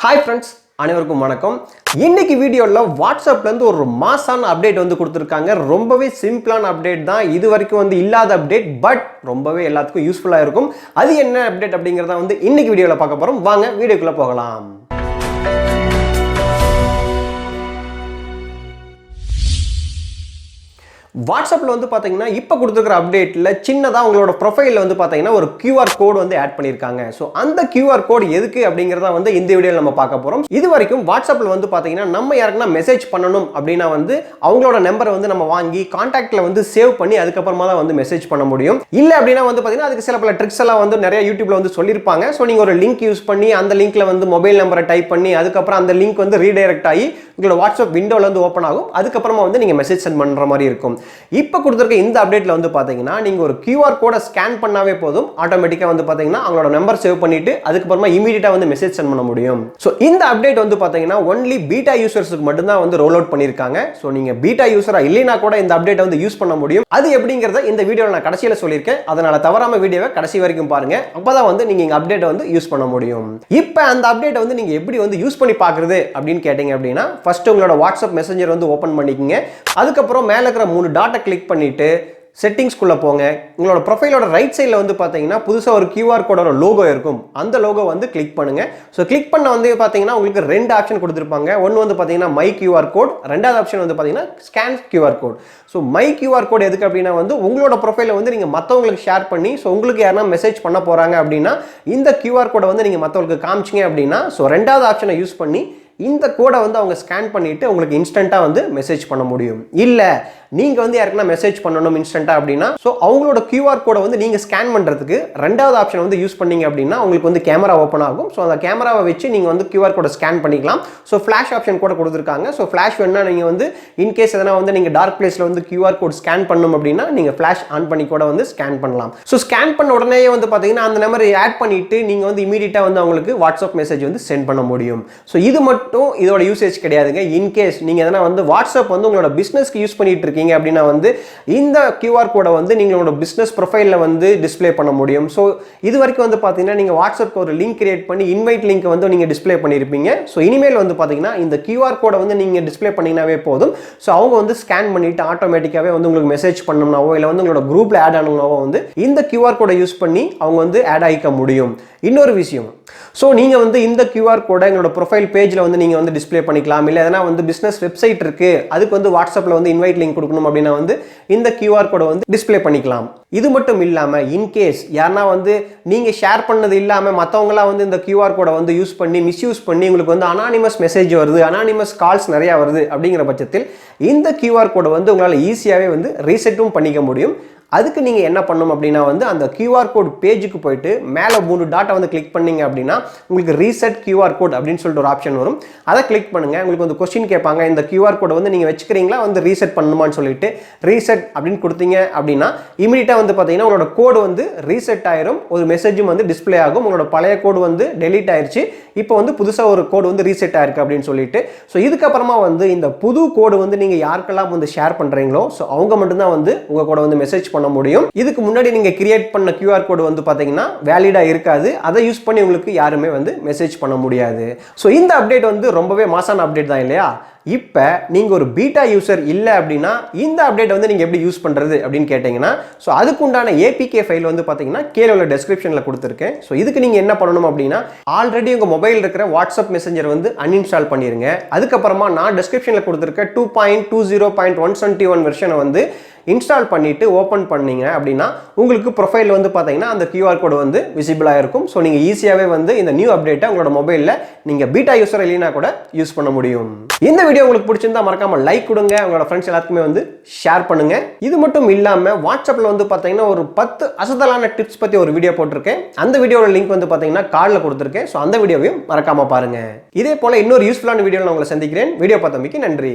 Hi friends, அனைவருக்கும் வணக்கம். இன்னைக்கு வீடியோல வாட்ஸ்அப்ல இருந்து ஒரு மாசான அப்டேட் வந்து கொடுத்திருக்காங்க. ரொம்பவே சிம்பிளான அப்டேட் தான். இது வரைக்கும் வந்து இல்லாத அப்டேட், பட் ரொம்பவே எல்லாத்துக்கும் யூஸ்ஃபுல்லா இருக்கும். அது என்ன அப்டேட் அப்படிங்கறத வந்து இன்னைக்கு வீடியோல பார்க்க போறோம். வாங்க வீடியோக்குள்ள போகலாம். வாட்ஸ்அப்ல வந்து பாத்தீங்கன்னா இப்போ கொடுத்துருக்கிற அப்டேட்ல சின்னதா உங்களோட ப்ரொஃபைல்ல வந்து பாத்தீங்கன்னா ஒரு QR கோட் வந்து ஆட் பண்ணிருக்காங்க. சோ அந்த QR கோட் எதுக்கு அப்படிங்கறத வந்து இந்த வீடியோல நம்ம பார்க்க போறோம். இது வரைக்கும் வாட்ஸ்அப்ல வந்து பாத்தீங்கன்னா நம்ம யாருக்குன்னா மெசேஜ் பண்ணணும் அப்படினா வந்து அவங்களோட நம்பரை வந்து நம்ம வாங்கி கான்டாக்ட்ல வந்து சேவ் பண்ணி அதுக்கு அப்புறமா தான் வந்து மெசேஜ் பண்ண முடியும். இல்ல அப்படினா வந்து பாத்தீங்கன்னா அதுக்கு சில பல ட்ரிக்ஸ் எல்லாம் வந்து நிறைய யூடியூப்ல வந்து சொல்லிருப்பாங்க. சோ நீங்க ஒரு லிங்க் யூஸ் பண்ணி அந்த லிங்க்ல வந்து மொபைல் நம்பரை டைப் பண்ணி அதுக்கு அப்புறம் அந்த லிங்க் வந்து ரீடைரக்ட் ஆகி உங்களோட வாட்ஸ்அப் விண்டோல வந்து ஓபன் ஆகும். அதுக்கு அப்புறமா வந்து நீங்க மெசேஜ் சென்ட் பண்ற மாதிரி இருக்கும். இப்போ கொடுத்திருக்க இந்த அப்டேட்ல வந்து பாத்தீங்கன்னா நீங்க ஒரு QR கோட ஸ்கேன் பண்ணாவே போதும், ஆட்டோமேட்டிக்கா வந்து பாத்தீங்கன்னா அவங்களோட நம்பர் சேவ் பண்ணிட்டு அதுக்கு அப்புறமா இமிடியேட்டா வந்து மெசேஜ் சென்ட் பண்ண முடியும். சோ இந்த அப்டேட் வந்து பாத்தீங்கன்னா ஒன்லி பீட்டா யூசர்ஸ்க்கு மட்டும் தான் வந்து ரோல் அவுட் பண்ணிருக்காங்க. சோ நீங்க பீட்டா யூசரா இல்லைனா கூட இந்த அப்டேட் வந்து யூஸ் பண்ண முடியும். அது எப்படிங்கறத இந்த வீடியோல நான் கடைசியில சொல்லிருக்கேன். அதனால தவறாம வீடியோவை கடைசி வரைக்கும் பாருங்க. அப்பதான் வந்து நீங்க இந்த அப்டேட் வந்து யூஸ் பண்ண முடியும். இப்போ அந்த அப்டேட் வந்து நீங்க எப்படி வந்து யூஸ் பண்ணி பார்க்கிறது அப்படினு கேட்டிங்க அப்படினா ஃபர்ஸ்ட் உங்களோட வாட்ஸ்அப் மெசேஞ்சர் வந்து ஓபன் பண்ணிக்கங்க. அதுக்கு அப்புறம் மேல இருக்கிற 3 டாட்டை கிளிக் பண்ணிட்டு செட்டிங்ஸ் குள்ள போங்க. உங்களோட ப்ரொஃபைலோட ரைட் சைடுல வந்து பாத்தீங்கன்னா புதுசா ஒரு QR கோடோட லோகோ இருக்கும். அந்த லோகோ வந்து கிளிக் பண்ணுங்க. சோ கிளிக் பண்ண வந்து பாத்தீங்கன்னா உங்களுக்கு ரெண்டு ஆப்ஷன் கொடுத்திருப்பாங்க. ஒன்னு வந்து பாத்தீங்கன்னா மை QR கோட், ரெண்டாவது ஆப்ஷன் வந்து பாத்தீங்கன்னா scan QR code. So my QR code எதுக்கு அப்படினா வந்து உங்களோட ப்ரொஃபைலை வந்து நீங்க மத்தவங்களுக்கு ஷேர் பண்ணி சோ உங்களுக்கு யாரனா மெசேஜ் பண்ண போறாங்க அப்படினா இந்த QR கோடை வந்து நீங்க மத்தவங்களுக்கு காமிச்சீங்க அப்படினா சோ ரெண்டாவது ஆப்ஷனை யூஸ் பண்ணி இந்த கோடை வந்து அவங்க ஸ்கேன் பண்ணிட்டு உங்களுக்கு இன்ஸ்டன்ட்டா வந்து மெசேஜ் பண்ண முடியும். இல்ல நீங்க வந்து யாருக்குன்னா மெசேஜ் பண்ணணும் இன்ஸ்டன்ட்டா அப்படினா சோ அவங்களோட QR கோடை வந்து நீங்க ஸ்கேன் பண்றதுக்கு ரெண்டாவது ஆப்ஷன் வந்து யூஸ் பண்ணீங்க அப்படினா உங்களுக்கு வந்து கேமரா ஓபன் ஆகும். சோ அந்த கேமராவை வச்சு நீங்க வந்து QR கோடை ஸ்கேன் பண்ணிக்கலாம். சோ ஃபிளாஷ் ஆப்ஷன் கூட கொடுத்திருக்காங்க. சோ ஃபிளாஷ் வேணா நீங்க வந்து இன் கேஸ் எதனா வந்து நீங்க டார்க் பிளேஸ்ல வந்து QR கோட் ஸ்கேன் பண்ணனும் அப்படினா நீங்க ஃபிளாஷ் ஆன் பண்ணி கூட வந்து ஸ்கேன் பண்ணலாம். சோ ஸ்கேன் பண்ண உடனே வந்து பாத்தீங்கன்னா அந்த நம்பரை ஆட் பண்ணிட்டு நீங்க வந்து இமிடியேட்டா வந்து அவங்களுக்கு வாட்ஸ்அப் மெசேஜ் வந்து சென்ட் பண்ண முடியும். சோ இது மட்டும் இதோட யூசேஜ் கிடையாதுங்க. இன் கேஸ் நீங்க எதனா வந்து வாட்ஸ்அப் வந்து உங்களோட பிசினஸ்க்கு யூஸ் பண்ணிட்டு இருக்கீங்க அப்படினா வந்து இந்த QR கோடை வந்து நீங்களோட பிசினஸ் ப்ரொஃபைல்ல வந்து டிஸ்ப்ளே பண்ண முடியும். சோ இது வரைக்கும் வந்து பாத்தீங்கன்னா நீங்க வாட்ஸ்அப்க்கு ஒரு லிங்க் கிரியேட் பண்ணி இன்வைட் லிங்க் வந்து நீங்க டிஸ்ப்ளே பண்ணிருப்பீங்க. சோ இனிமேல் வந்து பாத்தீங்கன்னா இந்த QR கோடை வந்து நீங்க டிஸ்ப்ளே பண்ணீங்கனாவே போதும். சோ அவங்க வந்து ஸ்கேன் பண்ணிட்டு ஆட்டோமேட்டிக்காவே வந்து உங்களுக்கு மெசேஜ் பண்ணனும்னாவோ இல்ல வந்து உங்களோட குரூப்ல ஆட் ஆகணும்னாவோ வந்து இந்த QR கோடை யூஸ் பண்ணி அவங்க வந்து ஆட் ஆயிக்க முடியும். இன்னொரு விஷயம், சோ நீங்க வந்து இந்த QR கோடை உங்களோட ப்ரொஃபைல் பேஜ்ல வந்து நீங்க வந்து டிஸ்ப்ளே பண்ணிக்கலாம். இல்ல எதனா வந்து பிசினஸ் வெப்சைட் இருக்கு, அதுக்கு வந்து வாட்ஸ்அப்ல வந்து இன்வைட் லிங்க் கொடுக்கணும் அப்படினா வந்து இந்த QR கோடை வந்து டிஸ்ப்ளே பண்ணிக்கலாம். இது மட்டும் இல்லாம இன் கேஸ் யாரனா வந்து நீங்க ஷேர் பண்ணது இல்லாம மத்தவங்களா வந்து இந்த QR கோடை வந்து யூஸ் பண்ணி மிஸ்யூஸ் பண்ணி உங்களுக்கு வந்து அனானிமஸ் மெசேஜ் வருது, அனானிமஸ் கால்ஸ் நிறைய வருது அப்படிங்கிற பட்சத்தில் இந்த QR கோடை வந்து உங்களால ஈஸியாவே வந்து ரீசெட்டும் பண்ணிக்க முடியும். அதுக்கு நீங்க என்ன பண்ணணும் அப்படினா வந்து அந்த QR கோட் பேஜுக்கு போயிட்டு மேல 3 டாட்டை வந்து கிளிக் பண்ணீங்க அப்படினா உங்களுக்கு ரீசெட் QR கோட் அப்படினு சொல்லிட்டு ஒரு ஆப்ஷன் வரும். அதை கிளிக் பண்ணுங்க. உங்களுக்கு வந்து क्वेश्चन கேட்பாங்க, இந்த QR கோடை வந்து நீங்க வெச்சுக்கிறீங்களா வந்து ரீசெட் பண்ணனுமான்னு சொல்லிட்டு ரீசெட் அப்படினு கொடுத்தீங்க அப்படினா இமிடியேட்டா வந்து பாத்தீங்கன்னா உங்களோட கோட் வந்து ரீசெட் ஆயிரும். ஒரு மெசேஜும் வந்து டிஸ்ப்ளே ஆகும். உங்களோட பழைய கோட் வந்து டெலீட் ஆயிருச்சு, இப்போ வந்து புதுசா ஒரு கோட் வந்து ரீசெட் ஆயிருக்கு அப்படினு சொல்லிட்டு சோ இதுக்கு அப்புறமா வந்து இந்த புது கோட் வந்து நீங்க யாருக்கெல்லாம் வந்து ஷேர் பண்றீங்களோ சோ அவங்க மட்டும் தான் வந்து உங்க கூட வந்து மெசேஜ் பண்ண முடியும். இதுக்கு முன்னாடி நீங்க கிரியேட் பண்ண QR கோட் வந்து பாத்தீங்கன்னா வேலிடா இருக்காது. அதை யூஸ் பண்ணி உங்களுக்கு யாருமே வந்து மெசேஜ் பண்ண முடியாது. சோ இந்த அப்டேட் வந்து ரொம்பவே மாசான அப்டேட் தான் இல்லையா? இப்போ நீங்க ஒரு பீட்டா யூசர் இல்ல அப்படினா இந்த அப்டேட் வந்து நீங்க எப்படி யூஸ் பண்றது அப்படினு கேட்டிங்கனா சோ அதுக்கு உண்டான APK ஃபைல் வந்து பாத்தீங்கன்னா கீழ உள்ள டெஸ்கிரிப்ஷன்ல கொடுத்திருக்கேன். சோ இதுக்கு நீங்க என்ன பண்ணணும் அப்படினா ஆல்ரெடி உங்க மொபைல் இருக்கிற வாட்ஸ்அப் மெசேஞ்சர் வந்து அன்இன்ஸ்டால் பண்ணிருங்க. அதுக்கு அப்புறமா நான் டெஸ்கிரிப்ஷன்ல கொடுத்திருக்க 2.20.171 வெர்ஷனை வந்து இன்ஸ்டால் பண்ணிட்டு ஓபன் பண்ணீங்க அப்படினா உங்களுக்கு ப்ரொஃபைல் வந்து பாத்தீங்கன்னா அந்த QR கோட் வந்து விசிபிளா இருக்கும். சோ நீங்க ஈஸியாவே வந்து இந்த நியூ அப்டேட்டை உங்களோட மொபைல்ல நீங்க பீட்டா யூசர் இல்லைனா கூட யூஸ் பண்ண முடியும். இந்த வீடியோ உங்களுக்கு பிடிச்சிருந்தா மறக்காம லைக் கொடுங்க. உங்களோட ஃப்ரெண்ட்ஸ் எல்லாத்துக்குமே வந்து ஷேர் பண்ணுங்க. இது மட்டும் இல்லாம வாட்ஸ்அப்ல வந்து பாத்தீங்கன்னா ஒரு 10 அசத்தலான டிப்ஸ் பத்தி ஒரு வீடியோ போட்டிருக்கேன். அந்த வீடியோட லிங்க் வந்து பாத்தீங்கன்னா கார்டுல கொடுத்திருக்கேன். சோ அந்த வீடியோவையும் மறக்காம பாருங்க. இதே போல இன்னொரு யூஸ்ஃபுல்லான வீடியோல நான் உங்களை சந்திக்கிறேன். வீடியோ பார்த்தமைக்கு நன்றி.